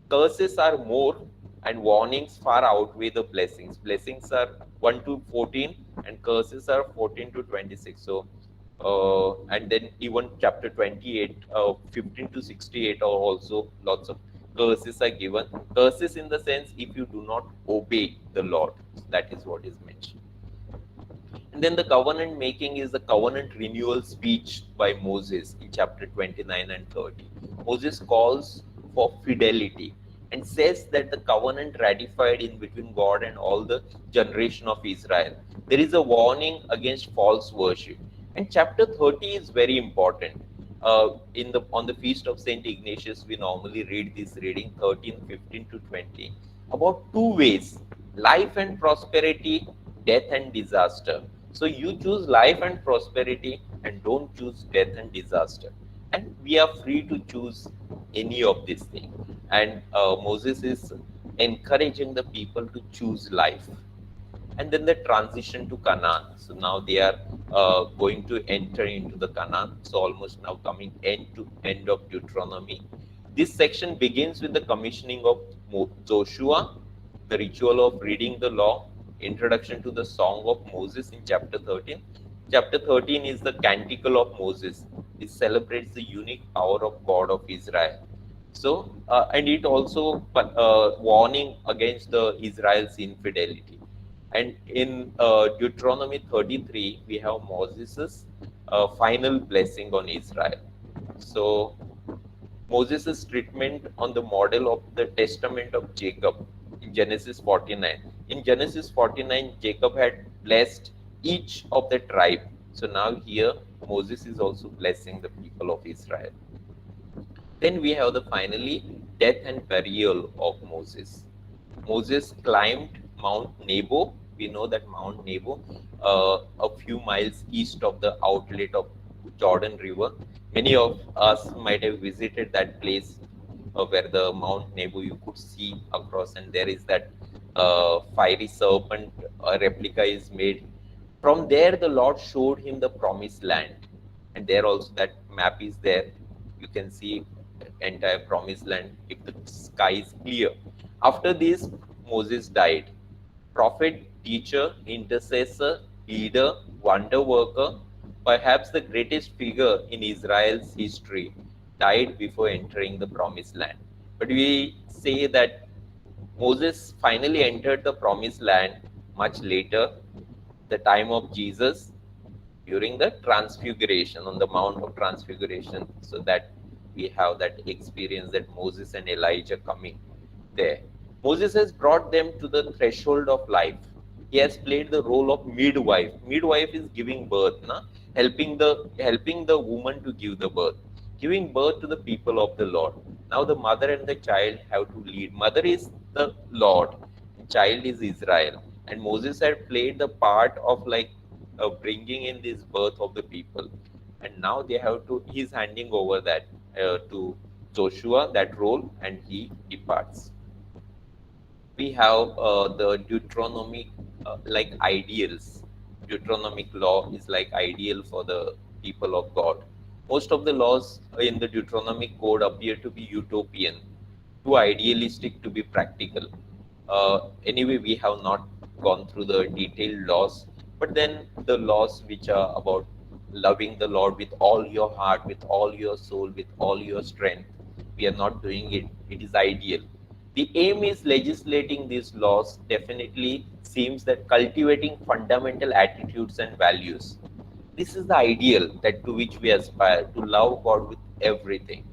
curses are more and warnings far outweigh the blessings. Blessings are 1 to 14 and curses are 14 to 26. So, and then even chapter 28, 15 to 68 are also lots of curses are given. Curses in the sense if you do not obey the Lord, that is what is mentioned. And then the covenant making is the covenant renewal speech by Moses in chapter 29 and 30. Moses calls for fidelity and says that the covenant ratified in between God and all the generation of Israel. There is a warning against false worship. And chapter 30 is very important. In the on the feast of Saint Ignatius, we normally read this reading 13, 15 to 20 about two ways: life and prosperity, death and disaster. So you choose life and prosperity and don't choose death and disaster. And we are free to choose any of these things. And Moses is encouraging the people to choose life. And then the transition to Canaan. So now they are going to enter into the Canaan. So almost now coming end to end of Deuteronomy. This section begins with the commissioning of Joshua, the ritual of reading the law, introduction to the Song of Moses in chapter 13. Chapter 13 is the Canticle of Moses. It celebrates the unique power of God of Israel. So, and it also warning against the Israel's infidelity. And in Deuteronomy 33, we have Moses' final blessing on Israel. So Moses' treatment on the model of the testament of Jacob in Genesis 49. In Genesis 49, Jacob had blessed each of the tribe. So now here Moses is also blessing the people of Israel. Then we have the finally death and burial of Moses. Moses climbed Mount Nebo. We know that Mount Nebo, a few miles east of the outlet of Jordan River. Many of us might have visited that place where the Mount Nebo you could see across, and there is that fiery serpent replica is made. From there, the Lord showed him the promised land, and there also that map is there. You can see entire promised land if the sky is clear. After this, Moses died. Prophet, teacher, intercessor, leader, wonder worker, perhaps the greatest figure in Israel's history, died before entering the promised land. But we say that Moses finally entered the promised land much later, the time of Jesus, during the transfiguration on the Mount of Transfiguration, so that we have that experience that Moses and Elijah coming there. Moses has brought them to the threshold of life. He has played the role of midwife. Midwife is giving birth, na? Helping the woman to give the birth, giving birth to the people of the Lord. Now the mother and the child have to lead. Mother is the Lord, child is Israel, and Moses had played the part of like bringing in this birth of the people, and now they have to. He's handing over that to Joshua that role, and he departs. We have the Deuteronomic like ideals. Deuteronomic law is like ideal for the people of God. Most of the laws in the Deuteronomic code appear to be utopian, too idealistic to be practical. Anyway, we have not gone through the detailed laws, but then the laws which are about loving the Lord with all your heart, with all your soul, with all your strength, we are not doing it. It is ideal. The aim is legislating these laws definitely seems that cultivating fundamental attitudes and values. This is the ideal that to which we aspire to love God with everything.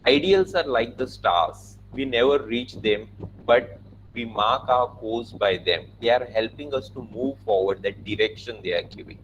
Ideals are like the stars. We never reach them, but we mark our course by them. They are helping us to move forward that direction they are giving.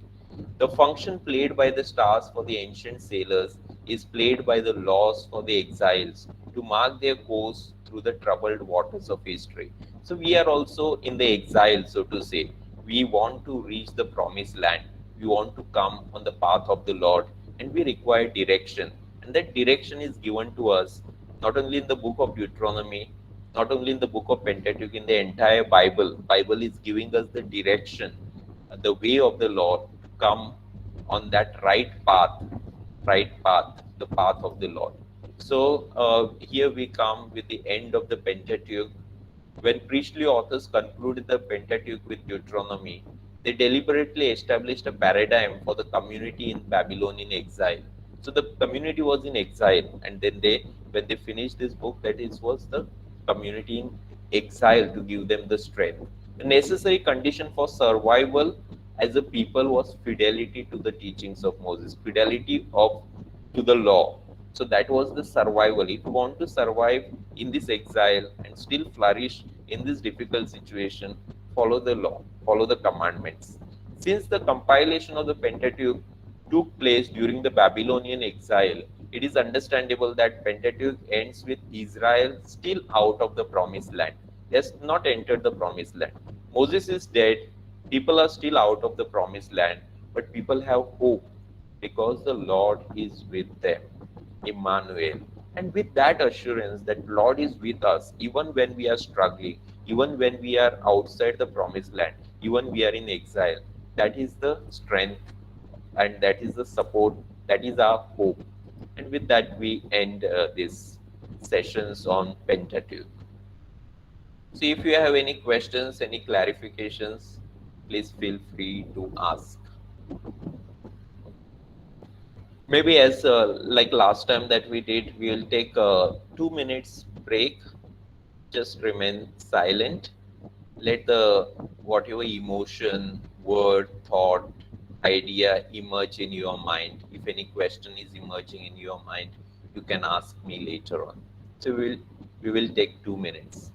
The function played by the stars for the ancient sailors is played by the laws for the exiles to mark their course through the troubled waters of history. So we are also in the exile, so to say. We want to reach the promised land. We want to come on the path of the Lord, and we require direction. And that direction is given to us not only in the book of Deuteronomy, not only in the book of Pentateuch, in the entire Bible. Bible is giving us the direction, the way of the Lord to come on that right path, the path of the Lord. So here we come with the end of the Pentateuch. When priestly authors concluded the Pentateuch with Deuteronomy, they deliberately established a paradigm for the community in Babylonian exile. So the community was in exile, and then when they finished this book, that is was the community in exile to give them the strength. The necessary condition for survival as a people was fidelity to the teachings of Moses, fidelity of to the law. So that was the survival. If you want to survive in this exile and still flourish in this difficult situation, follow the law, follow the commandments. Since the compilation of the Pentateuch took place during the Babylonian exile, it is understandable that Pentateuch ends with Israel still out of the promised land. They has not entered the promised land. Moses is dead, people are still out of the promised land, but people have hope because the Lord is with them. Emmanuel. And with that assurance that Lord is with us, even when we are struggling, even when we are outside the promised land, even we are in exile, that is the strength and that is the support, that is our hope. And with that, we end these sessions on Pentateuch. So if you have any questions, any clarifications, please feel free to ask. Maybe as like last time that we did, we will take a 2 minutes break. Just remain silent. let the whatever emotion, word, thought, idea emerge in your mind. If any question is emerging in your mind, you can ask me later on. So we will take 2 minutes.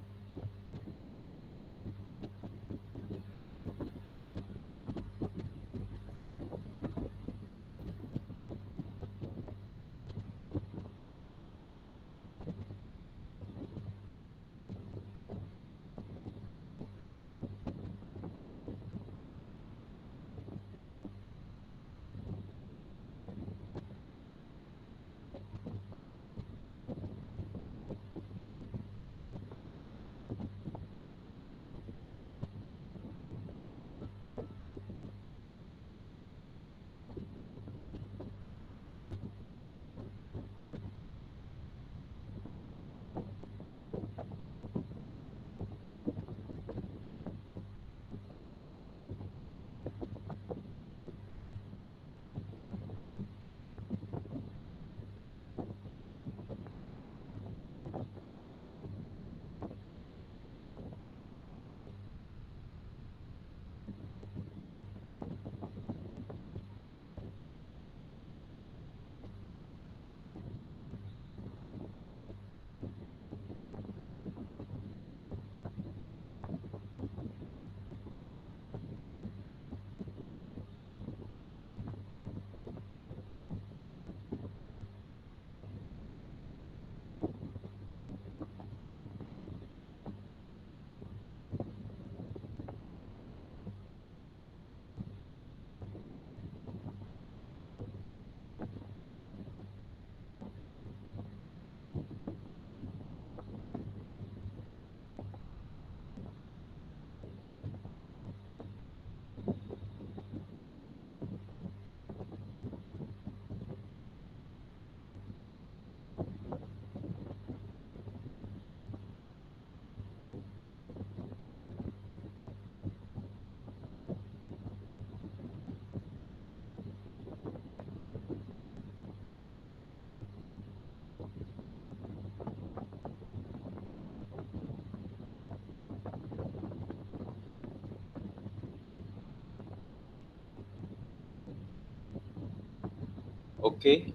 Okay,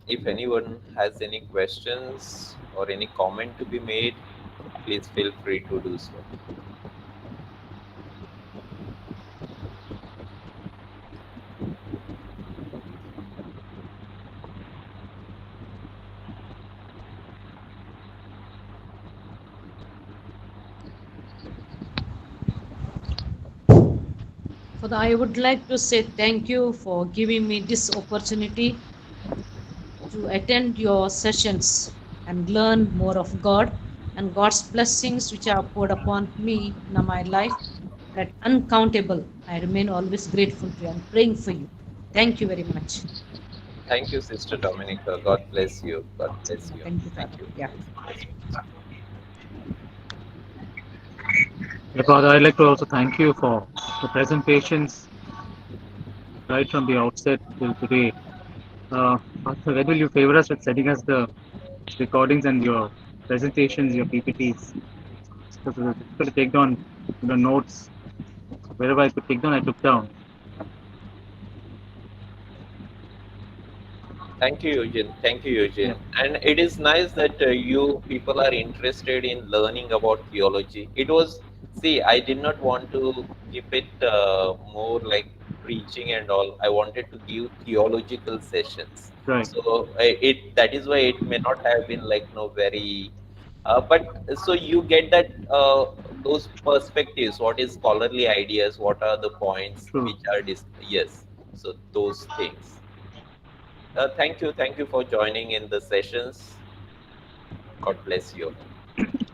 if anyone has any questions or any comment to be made, please feel free to do so. Father, I would like to say thank you for giving me this opportunity to attend your sessions and learn more of God and God's blessings which are poured upon me in my life that uncountable. I remain always grateful to you and praying for you. Thank you very much. Thank you, Sister Dominica. God bless you. God bless you. Thank you, Thank Father. you. Yeah. Yes. Yeah, Father, I'd like to also thank you for the presentations right from the outset till today. Father, when will you favor us with sending us the recordings and your presentations, your PPTs? Because it was difficult to take down the notes. Wherever I could take down, I took down. Thank you, Eugene. Thank you, Yeah, Eugene. And it is nice that you people are interested in learning about theology. It was, see, I did not want to keep it more like preaching and all. I wanted to give theological sessions. right. So it that is why it may not have been like no very, but so you get that those perspectives. What is scholarly ideas? What are the points True. which are yes. So those things. Thank you for joining in the sessions. God bless you.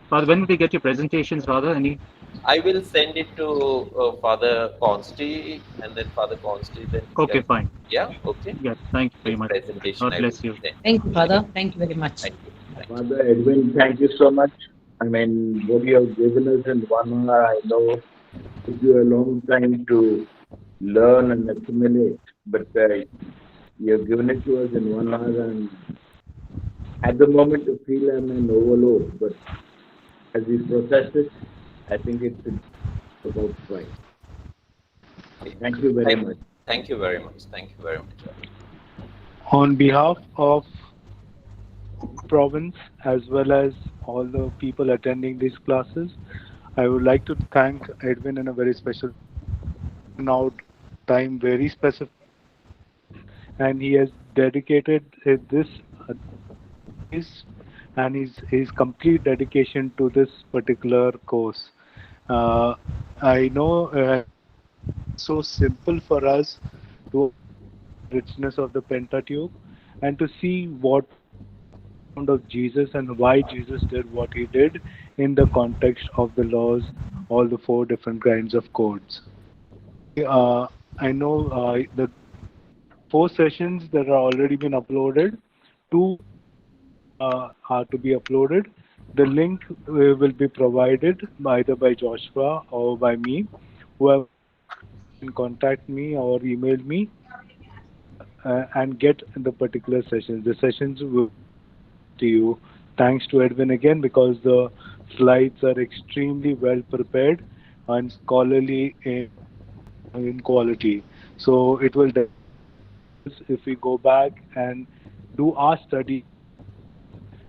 Father, when will we get your presentations, Father? Any? I will send it to Father Consti, and then Father Consti, then Okay, fine. yeah, okay. Yeah, thank you very His much. presentation God I will bless you. send. Thank you, Thank Father. you, Thank you very much. thank you, thank you. Father Edwin, thank you so much. I mean, what you have given us in 1 hour, I know it took you a long time to learn and assimilate, but you have given it to us in 1 hour, and at the moment, you feel I'm an overload, but as we process it, I think it's about Christ. Thank you very much. Thank you very much. Thank you very much. On behalf of province as well as all the people attending these classes, I would like to thank Edwin in a very special out time, very specific, and he has dedicated this and his complete dedication to this particular course. I know it's so simple for us to richness of the Pentateuch and to see what of Jesus and why Jesus did what he did in the context of the laws, all the 4 different kinds of codes. I know the 4 sessions that are already been uploaded, 2 are to be uploaded. The link will be provided either by Joshua or by me. Whoever can contact me or email me and get the particular sessions. The sessions will to you. Thanks to Edwin again because the slides are extremely well prepared and scholarly in quality. So it will if we go back and do our study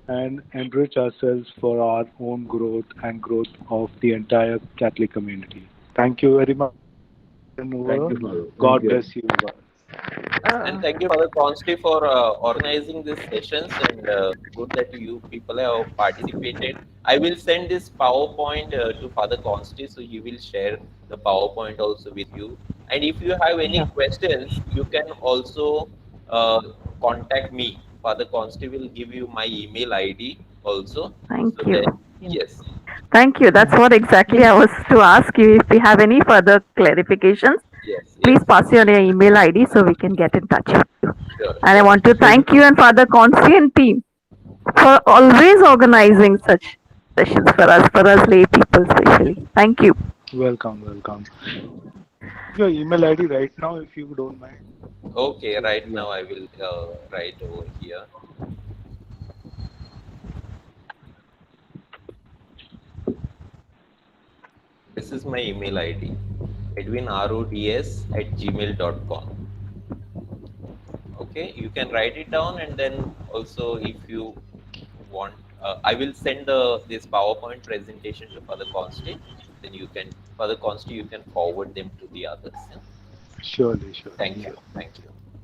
and enrich ourselves for our own growth and growth of the entire Catholic community. Thank you very much. Thank you, Father. God bless you. And thank you, Father Consti, for organizing these sessions, and good that you people have participated. I will send this PowerPoint to Father Consti, so he will share the PowerPoint also with you. And if you have any questions, you can also contact me. Father Consti will give you my email ID also. Thank So you. that, yes. Thank you. That's what exactly I was to ask you. If we have any further clarifications, Yes. please pass your email ID so we can get in touch with you. Sure. And I want to thank you and Father Consti and team for always organizing such sessions for us lay people especially. Thank you. Welcome. Your email ID right now, if you don't mind. Okay, right now I will write over here. This is my email ID, edwinrods@gmail.com. Okay, you can write it down, and then also if you want, I will send this PowerPoint presentation to Father Consti. Then you can, Father Consti, you can forward them to the others. Yeah? Surely. Thank you. Thank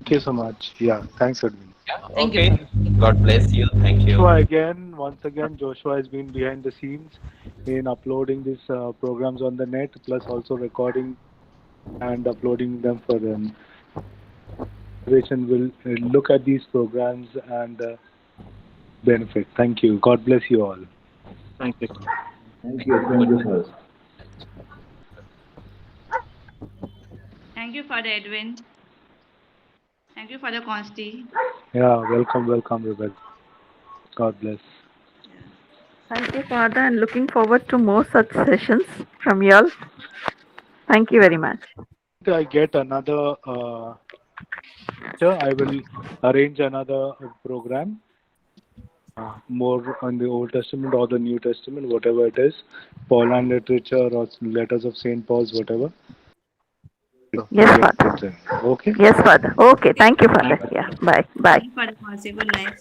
you so much. Yeah, thanks, Edwin. Yeah. Thank Okay. you. God bless you. Thank you. Once again, Joshua has been behind the scenes in uploading these programs on the net, plus also recording and uploading them for them. Will look at these programs and benefit. Thank you. God bless you all. Thank you. Thank you, Father. Thank you, Father Edwin. Thank you, Father Consti. Yeah, welcome, Rebecca. God bless. Thank you, Father, and looking forward to more such sessions from you all. Thank you very much. I get another. I will arrange another program. More on the Old Testament or the New Testament, whatever it is, Pauline literature or letters of Saint Paul's, whatever. Yes, Father. Okay. Yes, Father. Okay. Thank you, Father. Yeah. Bye. Thank you, Father Consti. Good night.